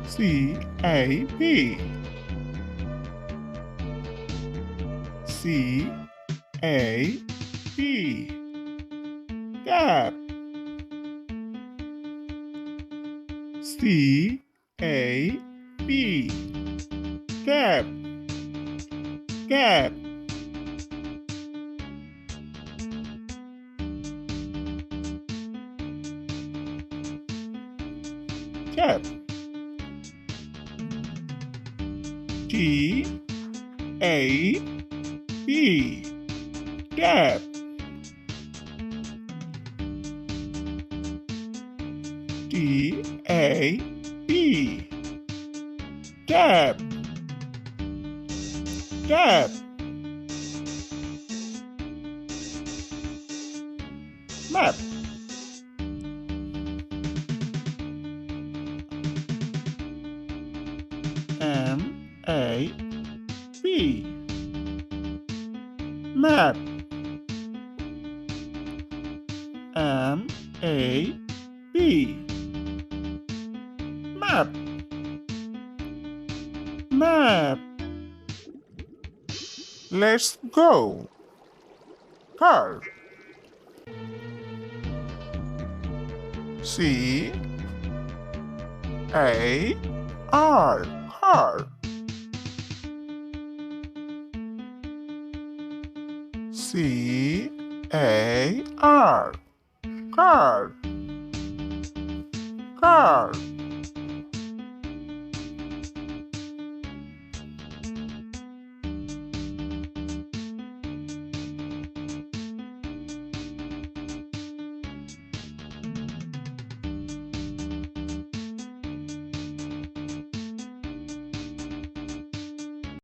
C-A-P. C-A-P. Cap. C-A-P. Cap. Cap. Cap. T-A-P. Tap. T-A-P. Tap. Tap. Map. M-A-P. Map. M-A-P. Map. Map. Let's go. Car. C-A-R. Car. C-A-R. Car. Car.